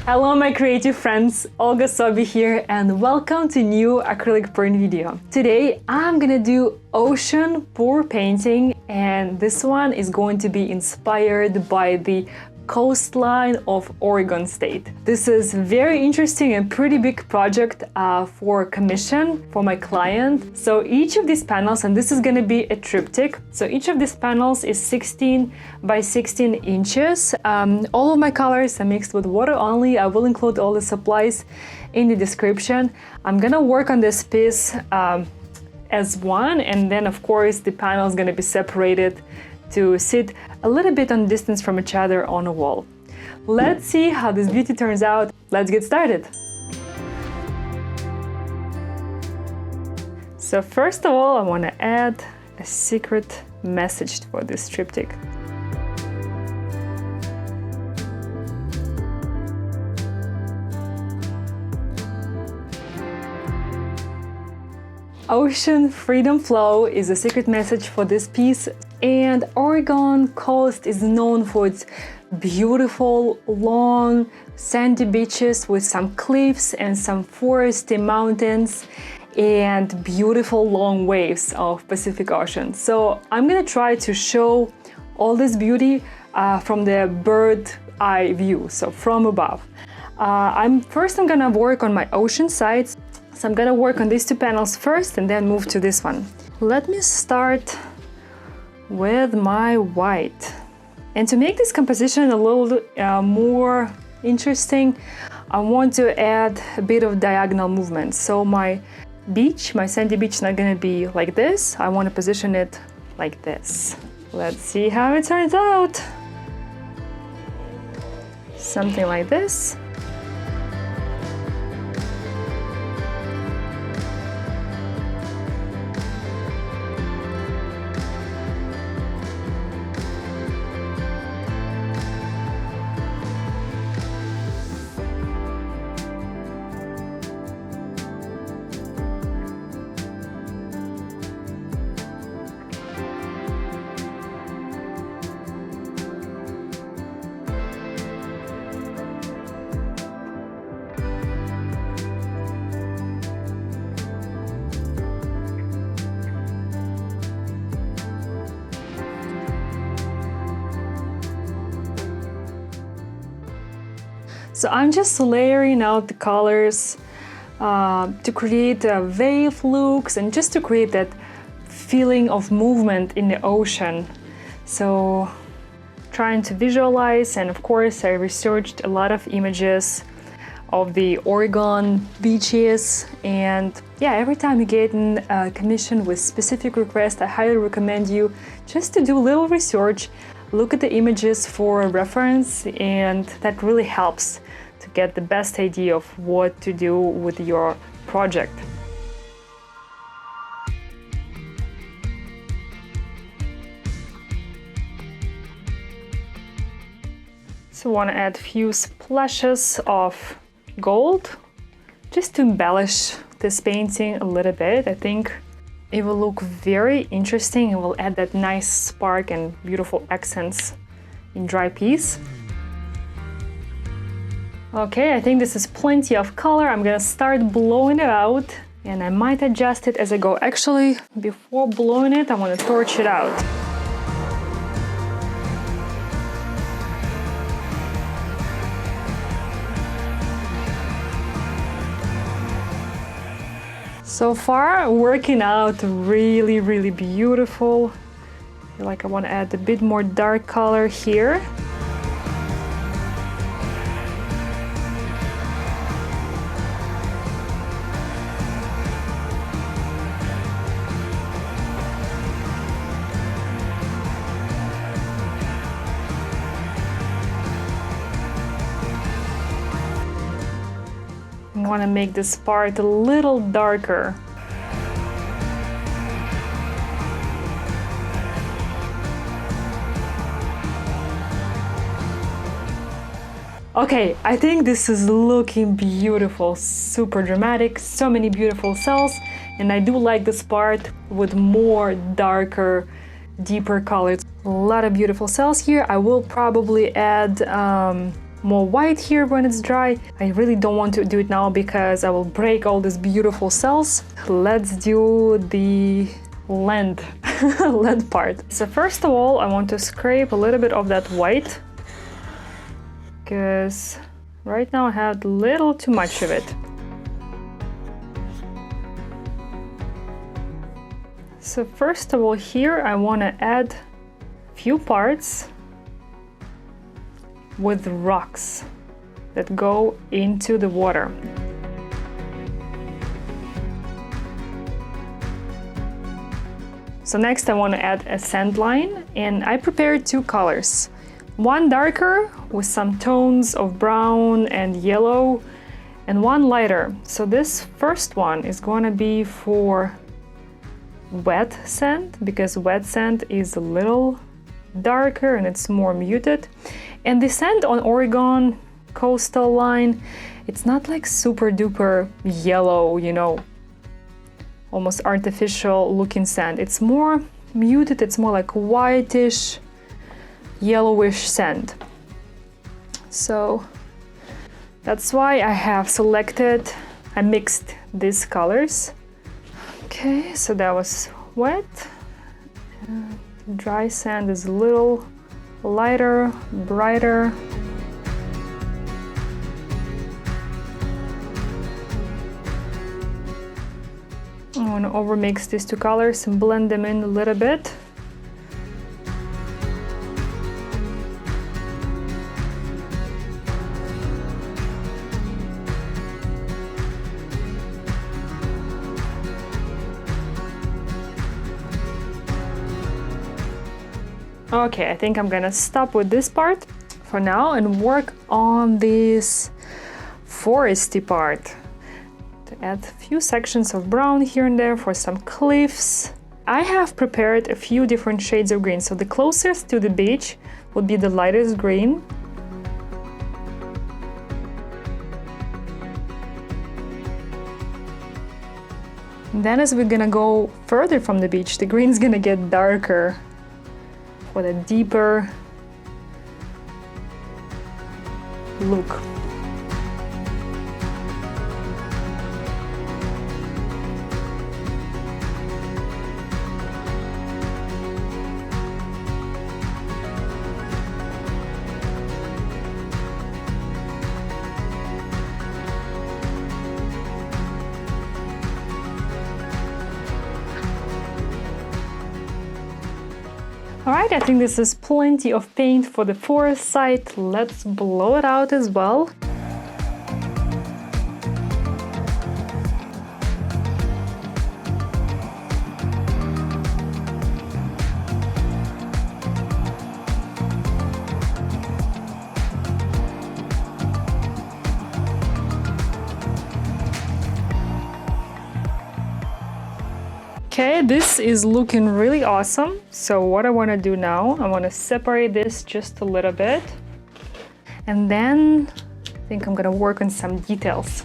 Hello my creative friends, Olga Sobi here and welcome to new acrylic print video. Today I'm gonna do ocean pour painting and this one is going to be inspired by the coastline of Oregon State. This is very interesting and pretty big project for commission for my client. So each of these panels, and this is going to be a triptych, so each of these panels is 16 by 16 inches. All of my colors are mixed with water only. I will include all the supplies in the description. I'm gonna work on this piece as one, and then of course the panel is going to be separated to sit a little bit on distance from each other on a wall. Let's see how this beauty turns out. Let's get started. So first of all, I want to add a secret message for this triptych. Ocean Freedom Flow is a secret message for this piece, and Oregon coast is known for its beautiful, long, sandy beaches with some cliffs and some foresty mountains and beautiful long waves of Pacific Ocean. So I'm gonna try to show all this beauty from the bird eye view, so from above. I'm gonna work on my ocean side. So I'm gonna work on these two panels first and then move to this one. Let me start with my white. And to make this composition a little more interesting, I want to add a bit of diagonal movement. So my beach, my sandy beach is not gonna be like this. I want to position it like this. Let's see how it turns out. Something like this. So I'm just layering out the colors to create wave looks and just to create that feeling of movement in the ocean. So trying to visualize, and of course I researched a lot of images of the Oregon beaches, and yeah, every time you get in a commission with specific requests, I highly recommend you just to do a little research, look at the images for reference, and that really helps to get the best idea of what to do with your project. So I want to add a few splashes of gold just to embellish this painting a little bit. I think it will look very interesting. It will add that nice spark and beautiful accents in dry piece. Okay, I think this is plenty of color. I'm gonna start blowing it out, and I might adjust it as I go. Actually, before blowing it, I want to torch it out. So far, working out really beautiful. I feel like I want to add a bit more dark color here. I want to make this part a little darker. Okay, I think this is looking beautiful, super dramatic, so many beautiful cells, and I do like this part with more darker, deeper colors. A lot of beautiful cells here. I will probably add more white here when it's dry. I really don't want to do it now because I will break all these beautiful cells. Let's do the length, length part. So first of all, I want to scrape a little bit of that white because right now I have a little too much of it. So first of all here I want to add a few parts with rocks that go into the water. So next I want to add a sand line, and I prepared two colors. One darker with some tones of brown and yellow, and one lighter. So this first one is going to be for wet sand, because wet sand is a little darker and it's more muted. And the sand on Oregon coastal line, it's not like super duper yellow, you know, almost artificial looking sand. It's more muted, it's more like whitish, yellowish sand. So that's why I have selected, I mixed these colors. Okay, so that was wet. Dry sand is a little lighter, brighter. I want to overmix these two colors and blend them in a little bit. Okay, I think I'm gonna stop with this part for now and work on this foresty part. To add a few sections of brown here and there for some cliffs. I have prepared a few different shades of green, so the closest to the beach would be the lightest green. And then as we're gonna go further from the beach, the green's gonna get darker for a deeper look. Alright, I think this is plenty of paint for the forest side. Let's blow it out as well. Okay, this is looking really awesome. So what I want to do now, I want to separate this just a little bit. And then I think I'm going to work on some details.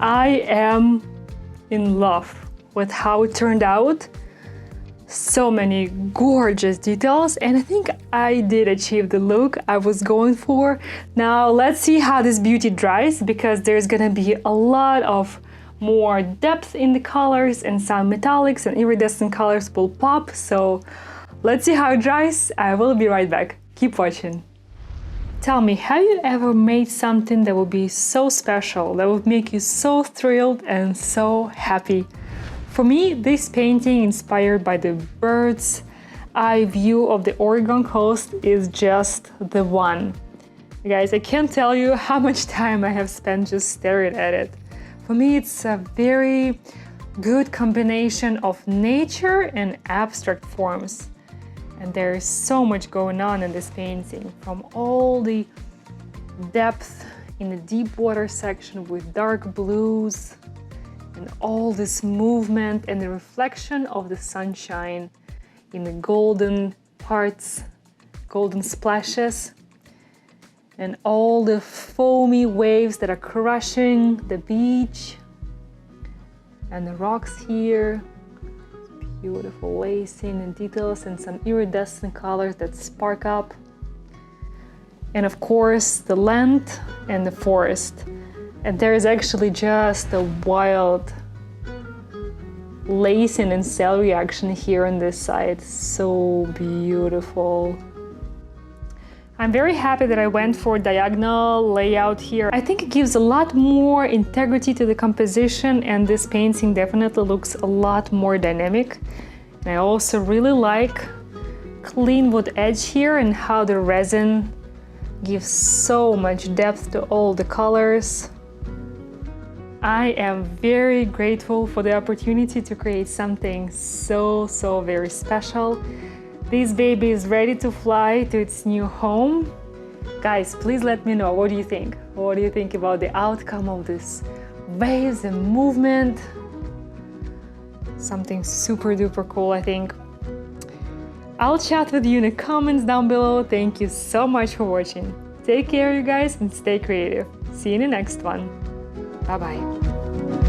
I am in love with how it turned out. So many gorgeous details, and I think I did achieve the look I was going for. Now let's see how this beauty dries, because there's gonna be a lot of more depth in the colors, and some metallics and iridescent colors will pop. So let's see how it dries. I will be right back. Keep watching. Tell me, have you ever made something that would be so special, that would make you so thrilled and so happy? For me, this painting, inspired by the bird's eye view of the Oregon coast, is just the one. Guys, I can't tell you how much time I have spent just staring at it. For me, it's a very good combination of nature and abstract forms. And there is so much going on in this painting, from all the depth in the deep water section with dark blues, and all this movement and the reflection of the sunshine in the golden parts, golden splashes, and all the foamy waves that are crushing the beach and the rocks here. Beautiful lacing and details and some iridescent colors that spark up. And of course, the land and the forest. And there is actually just a wild lacing and cell reaction here on this side. So beautiful. I'm very happy that I went for diagonal layout here. I think it gives a lot more integrity to the composition, and this painting definitely looks a lot more dynamic. And I also really like clean wood edge here and how the resin gives so much depth to all the colors. I am very grateful for the opportunity to create something so very special. This baby is ready to fly to its new home. Guys, please let me know, what do you think? What do you think about the outcome of this waves and movement? Something super duper cool, I think. I'll chat with you in the comments down below. Thank you so much for watching. Take care, you guys, and stay creative. See you in the next one. Bye-bye.